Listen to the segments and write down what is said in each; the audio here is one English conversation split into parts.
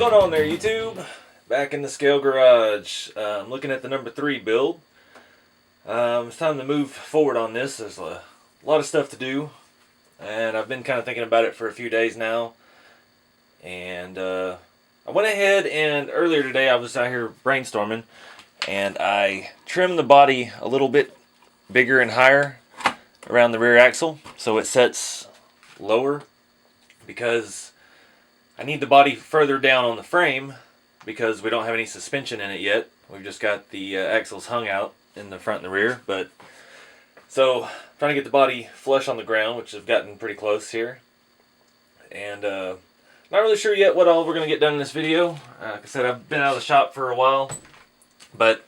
What's going on there, YouTube? Back in the scale garage. I'm looking at the number 3 build. It's time to move forward on this. There's a lot of stuff to do, and I've been kind of thinking about it for a few days now. And I went ahead and earlier today I was out here brainstorming, and I trimmed the body a little bit bigger and higher around the rear axle so it sets lower, because I need the body further down on the frame because we don't have any suspension in it yet. We've just got the axles hung out in the front and the rear. But so trying to get the body flush on the ground, which have gotten pretty close here. And not really sure yet what all we're going to get done in this video. Like I said, I've been out of the shop for a while, but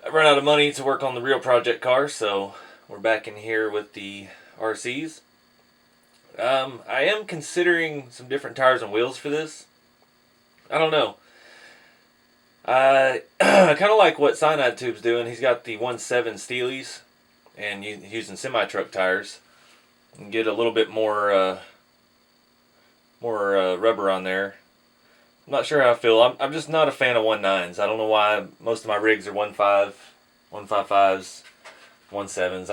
I ran out of money to work on the real project car, so we're back in here with the RCs. I am considering some different tires and wheels for this. I don't know. I kind of like what Cyanide Tube's doing. He's got the 1.7 Steelies, and he's using semi-truck tires. And get a little bit more rubber on there. I'm not sure how I feel. I'm just not a fan of 1.9s. I don't know why. Most of my rigs are 1.5, 1.55s, 1.7s.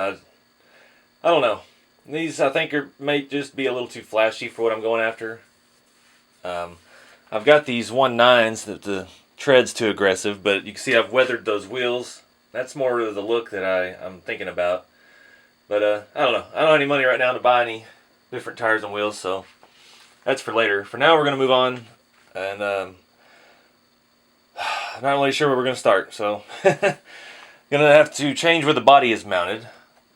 I don't know. These, I think, may just be a little too flashy for what I'm going after. I've got these 1.9s that the tread's too aggressive, but you can see I've weathered those wheels. That's more of the look that I'm thinking about. But I don't know. I don't have any money right now to buy any different tires and wheels, so that's for later. For now, we're going to move on, and I'm not really sure where we're going to start. So going to have to change where the body is mounted,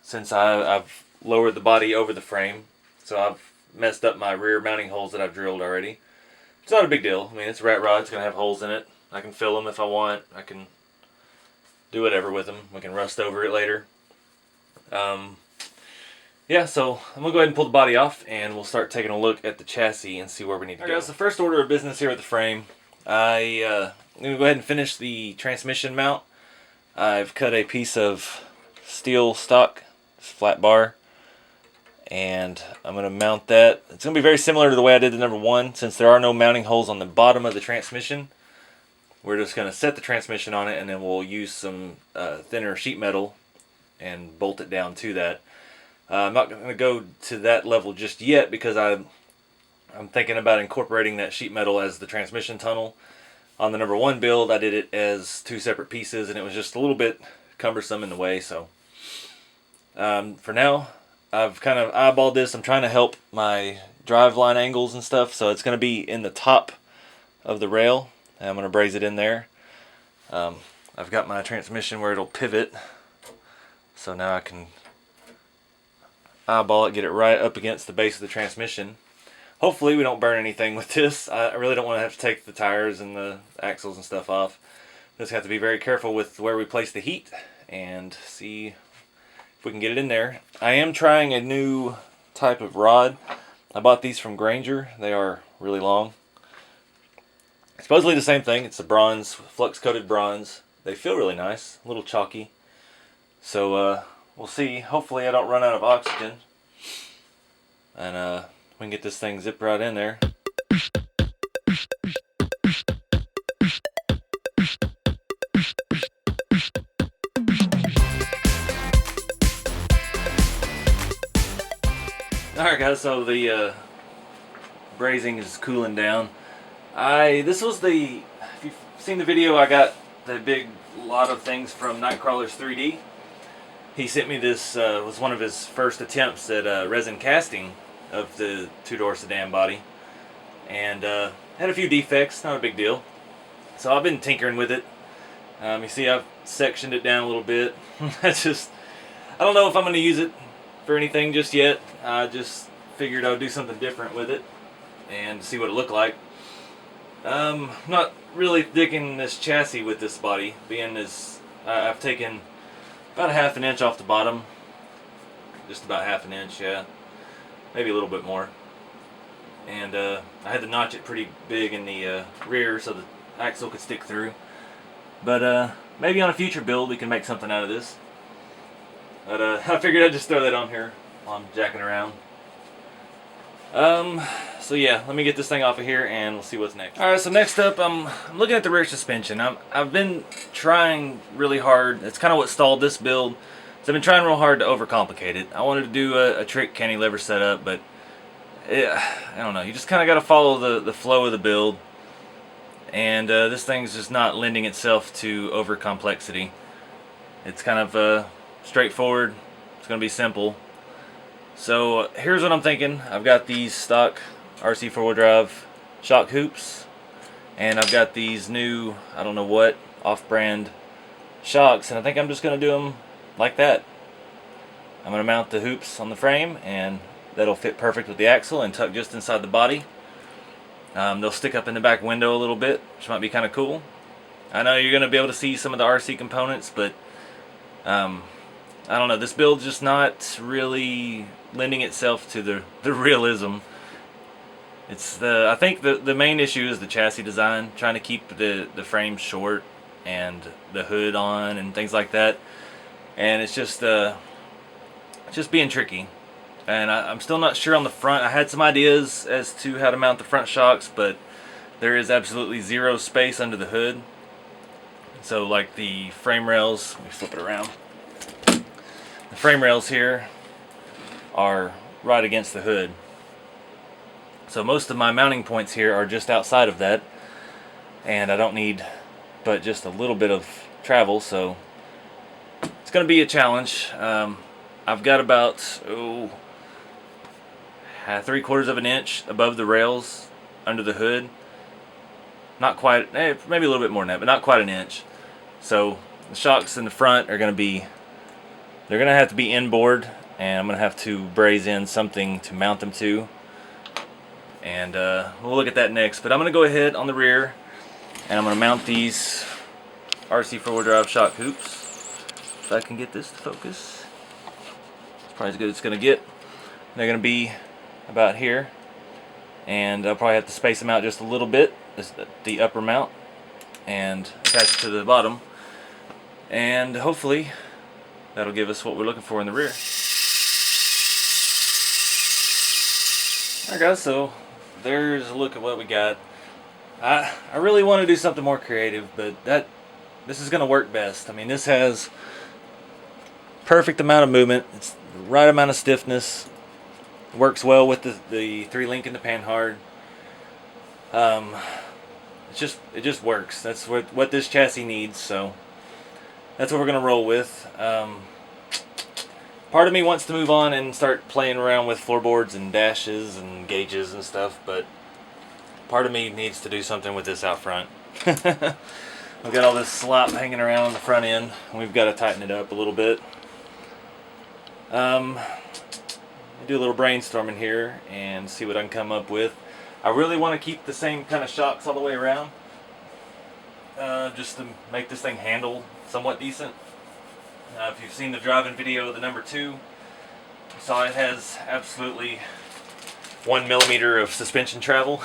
since I've lowered the body over the frame, so I've messed up my rear mounting holes that I've drilled already. It's not a big deal. I mean, it's a rat rod. It's going to have holes in it. I can fill them if I want. I can do whatever with them. We can rust over it later. Yeah, so I'm going to go ahead and pull the body off, and we'll start taking a look at the chassis and see where we need to go. Guys, the first order of business here with the frame, I'm going to go ahead and finish the transmission mount. I've cut a piece of steel stock, flat bar, and I'm going to mount that. It's going to be very similar to the way I did the number 1, since there are no mounting holes on the bottom of the transmission. We're just going to set the transmission on it, and then we'll use some thinner sheet metal and bolt it down to that. I'm not going to go to that level just yet, because I'm thinking about incorporating that sheet metal as the transmission tunnel. On the number 1 build, I did it as 2 separate pieces, and it was just a little bit cumbersome in the way. So for now, I've kind of eyeballed this. I'm trying to help my driveline angles and stuff, so it's going to be in the top of the rail, and I'm going to braze it in there. I've got my transmission where it'll pivot, so now I can eyeball it, get it right up against the base of the transmission. Hopefully we don't burn anything with this. I really don't want to have to take the tires and the axles and stuff off. Just have to be very careful with where we place the heat and see if we can get it in there. I am trying a new type of rod. I bought these from Granger. They are really long. Supposedly the same thing. It's a bronze, flux-coated bronze. They feel really nice, a little chalky. So we'll see. Hopefully I don't run out of oxygen, and we can get this thing zipped right in there. Alright guys, so the brazing is cooling down. This was if you've seen the video, I got the big lot of things from Nightcrawler's 3D. He sent me this, was one of his first attempts at resin casting of the two-door sedan body. And had a few defects, not a big deal. So I've been tinkering with it. You see I've sectioned it down a little bit. I don't know if I'm going to use it for anything just yet. I just figured I would do something different with it and see what it looked like. I'm not really digging this chassis with this body, being as I've taken about a ½ an inch off the bottom. Just about ½ an inch, yeah. Maybe a little bit more. And I had to notch it pretty big in the rear so the axle could stick through. But maybe on a future build we can make something out of this. But I figured I'd just throw that on here while I'm jacking around. So yeah, let me get this thing off of here and we'll see what's next. Alright, so next up, I'm looking at the rear suspension. I've been trying really hard. It's kind of what stalled this build. So I've been trying real hard to overcomplicate it. I wanted to do a trick cantilever setup, but I don't know. You just kind of got to follow the flow of the build. And this thing's just not lending itself to over complexity. It's kind of straightforward. It's going to be simple. So here's what I'm thinking. I've got these stock RC 4-wheel drive shock hoops, and I've got these new, I don't know what, off-brand shocks, and I think I'm just going to do them like that. I'm going to mount the hoops on the frame, and that'll fit perfect with the axle and tuck just inside the body. They'll stick up in the back window a little bit, which might be kind of cool. I know you're going to be able to see some of the RC components, but I don't know, this build's just not really lending itself to the realism. I think the main issue is the chassis design, trying to keep the frame short and the hood on and things like that. And it's just being tricky. And I'm still not sure on the front. I had some ideas as to how to mount the front shocks, but there is absolutely zero space under the hood. So like the frame rails, let me flip it around. The frame rails here are right against the hood. So most of my mounting points here are just outside of that, and I don't need but just a little bit of travel, so it's going to be a challenge. I've got about 3/4 of an inch above the rails under the hood. Not quite, maybe a little bit more than that, but not quite an inch. So the shocks in the front are going to be, they're going to have to be inboard, and I'm going to have to braze in something to mount them to. And we'll look at that next. But I'm going to go ahead on the rear, and I'm going to mount these RC 4-wheel drive shock hoops. If I can get this to focus. It's probably as good as it's going to get. They're going to be about here. And I'll probably have to space them out just a little bit. This is the upper mount. And attach it to the bottom. And hopefully that'll give us what we're looking for in the rear. Alright guys, so there's a look at what we got. I really want to do something more creative, but this is going to work best. I mean, this has perfect amount of movement. It's the right amount of stiffness. Works well with the 3-link and the panhard. It just works. That's what this chassis needs. So that's what we're going to roll with. Part of me wants to move on and start playing around with floorboards and dashes and gauges and stuff, but part of me needs to do something with this out front. We've got all this slop hanging around on the front end, and we've got to tighten it up a little bit. Do a little brainstorming here and see what I can come up with. I really want to keep the same kind of shocks all the way around, just to make this thing handle somewhat decent. If you've seen the driving video, the number 2, you saw it has absolutely 1 millimeter of suspension travel.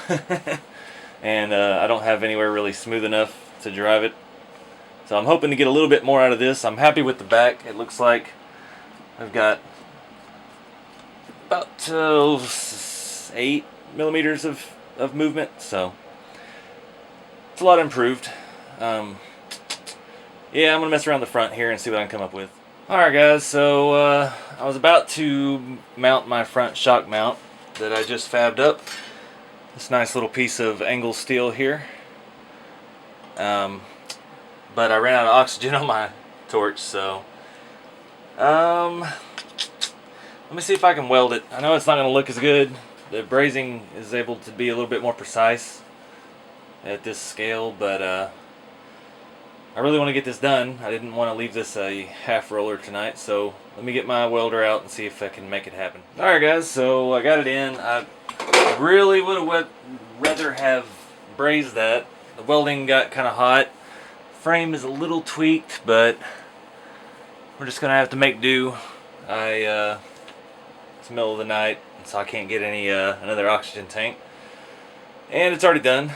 And I don't have anywhere really smooth enough to drive it. So I'm hoping to get a little bit more out of this. I'm happy with the back. It looks like I've got about 8 millimeters of movement. So it's a lot improved. Yeah, I'm going to mess around the front here and see what I can come up with. Alright guys, so I was about to mount my front shock mount that I just fabbed up. This nice little piece of angled steel here. But I ran out of oxygen on my torch, so let me see if I can weld it. I know it's not going to look as good. The brazing is able to be a little bit more precise at this scale, but I really want to get this done. I didn't want to leave this a half roller tonight, so let me get my welder out and see if I can make it happen. Alright guys, so I got it in. I really would rather have brazed that. The welding got kind of hot. Frame is a little tweaked, but we're just going to have to make do. It's the middle of the night, so I can't get any another oxygen tank. And it's already done.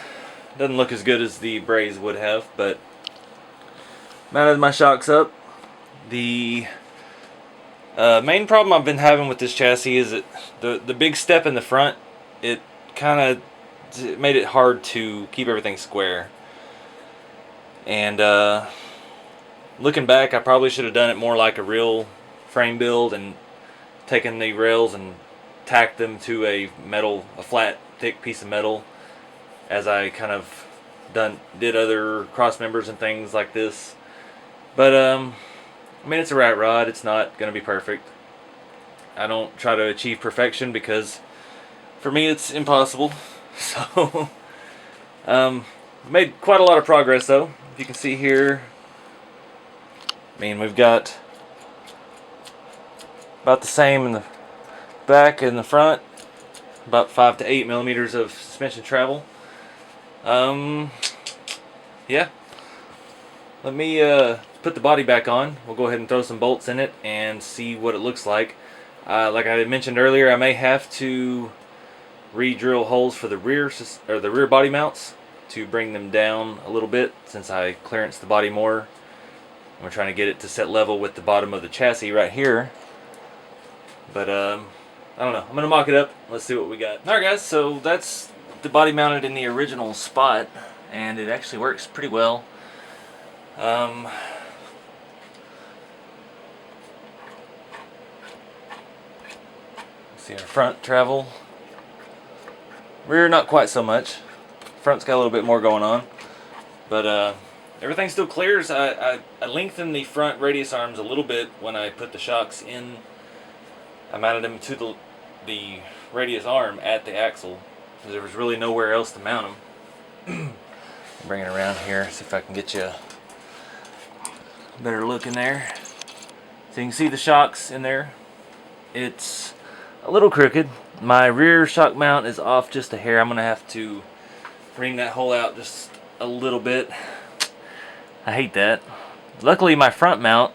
Doesn't look as good as the braze would have, but mounted my shocks up. The main problem I've been having with this chassis is that the big step in the front it kind of made it hard to keep everything square. And looking back, I probably should have done it more like a real frame build and taken the rails and tacked them to a flat, thick piece of metal, as I kind of did other cross members and things like this. But I mean, it's a rat rod. It's not going to be perfect. I don't try to achieve perfection because for me it's impossible. So made quite a lot of progress though. If you can see here, I mean, we've got about the same in the back and the front, about 5 to 8 millimeters of suspension travel. Yeah, let me put the body back on. We'll go ahead and throw some bolts in it and see what it looks like. Like I mentioned earlier, I may have to re-drill holes for the rear body mounts to bring them down a little bit, since I clearanced the body more. We're trying to get it to set level with the bottom of the chassis right here. But I don't know. I'm gonna mock it up. Let's see what we got. All right, guys. So that's the body mounted in the original spot, and it actually works pretty well. See our front travel. Rear, not quite so much. Front's got a little bit more going on, but everything still clears. I lengthened the front radius arms a little bit when I put the shocks in. I mounted them to the radius arm at the axle, because there was really nowhere else to mount them. Bring it around here, see if I can get you a better look in there. So you can see the shocks in there. It's a little crooked. My rear shock mount is off just a hair. I'm gonna have to bring that hole out just a little bit. I hate that. Luckily my front mount,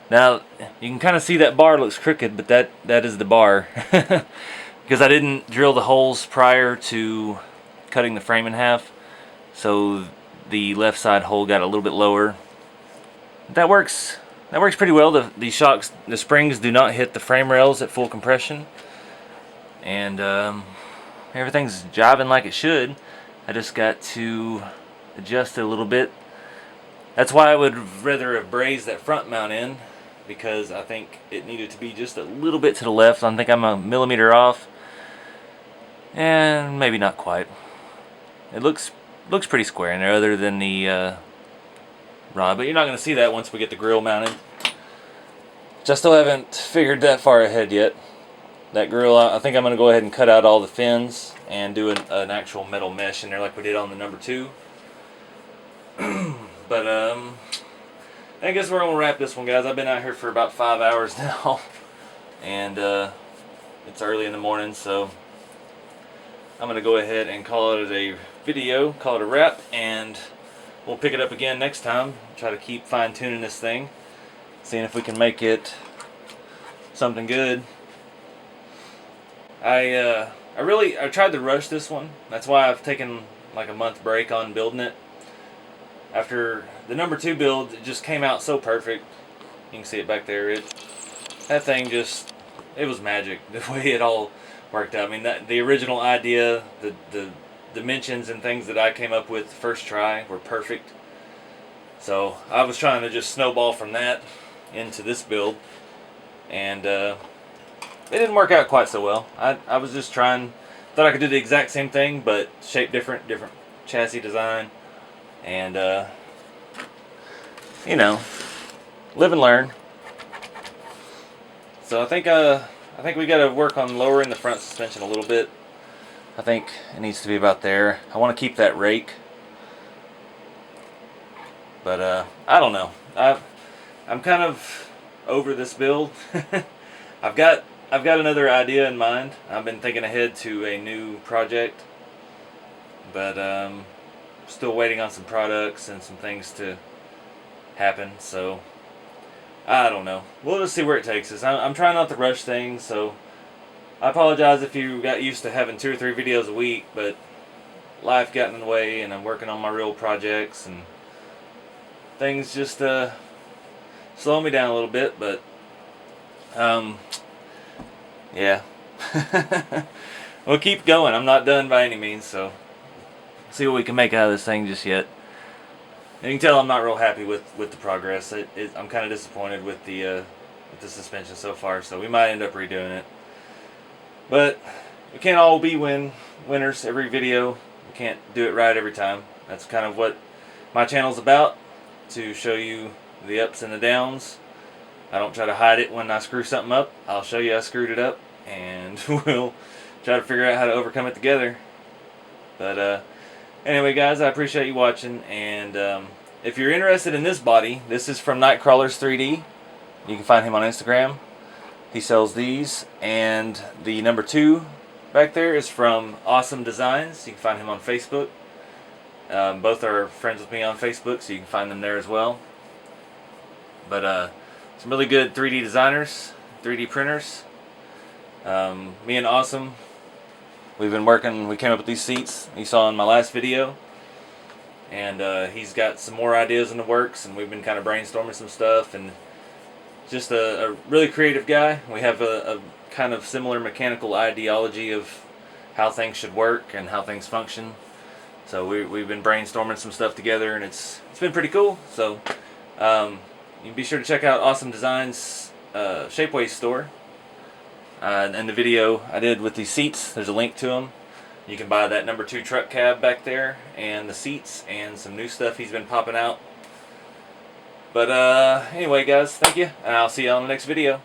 now you can kind of see that bar looks crooked, but that is the bar. Because I didn't drill the holes prior to cutting the frame in half, so the left side hole got a little bit lower. That works pretty well. The springs do not hit the frame rails at full compression, and everything's jiving like it should. I just got to adjust it a little bit. That's why I would rather have brazed that front mount in, because I think it needed to be just a little bit to the left. I think I'm a millimeter off, and maybe not quite. It looks pretty square in there, other than the rod, but you're not going to see that once we get the grill mounted. Which I still haven't figured that far ahead yet. That grill, I think I'm going to go ahead and cut out all the fins and do an actual metal mesh in there like we did on the number 2. But I guess we're going to wrap this one, guys. I've been out here for about 5 hours now, and it's early in the morning, so I'm going to go ahead and call it a video, call it a wrap, and we'll pick it up again next time. Try to keep fine-tuning this thing, seeing if we can make it something good. I tried to rush this one. That's why I've taken like a month break on building it. After the number 2 build, it just came out so perfect. You can see it back there. That thing just, it was magic the way it all worked out. I mean, the original idea, the dimensions and things that I came up with the first try were perfect. So I was trying to just snowball from that into this build, and it didn't work out quite so well. I was just thought I could do the exact same thing, but shape different chassis design, and you know, live and learn. So I think we got to work on lowering the front suspension a little bit. I think it needs to be about there. I want to keep that rake, but I don't know. I'm kind of over this build. I've got another idea in mind. I've been thinking ahead to a new project, but still waiting on some products and some things to happen. So I don't know. We'll just see where it takes us. I'm trying not to rush things, so I apologize if you got used to having 2 or 3 videos a week, but life got in the way, and I'm working on my real projects, and things just slow me down a little bit, but yeah. we'll keep going. I'm not done by any means, so see what we can make out of this thing just yet. And you can tell I'm not real happy with the progress. I'm kind of disappointed with the suspension so far, so we might end up redoing it. But we can't all be winners every video. We can't do it right every time. That's kind of what my channel's about, to show you the ups and the downs. I don't try to hide it when I screw something up. I'll show you I screwed it up, and we'll try to figure out how to overcome it together. But anyway, guys, I appreciate you watching, and if you're interested in this body, this is from Nightcrawlers 3D. You can find him on Instagram. He sells these, and the number 2 back there is from Awesome Designs. You can find him on Facebook. Both are friends with me on Facebook, so you can find them there as well. But some really good 3D designers, 3D printers. Me and Awesome, we've been working. We came up with these seats you saw in my last video, and he's got some more ideas in the works, and we've been kind of brainstorming some stuff, and just a really creative guy. We have a kind of similar mechanical ideology of how things should work and how things function. So we've been brainstorming some stuff together, and it's been pretty cool. So you can be sure to check out Awesome Designs Shapeways store. And the video I did with these seats, there's a link to them. You can buy that number 2 truck cab back there, and the seats, and some new stuff he's been popping out. But anyway, guys, thank you, and I'll see you on the next video.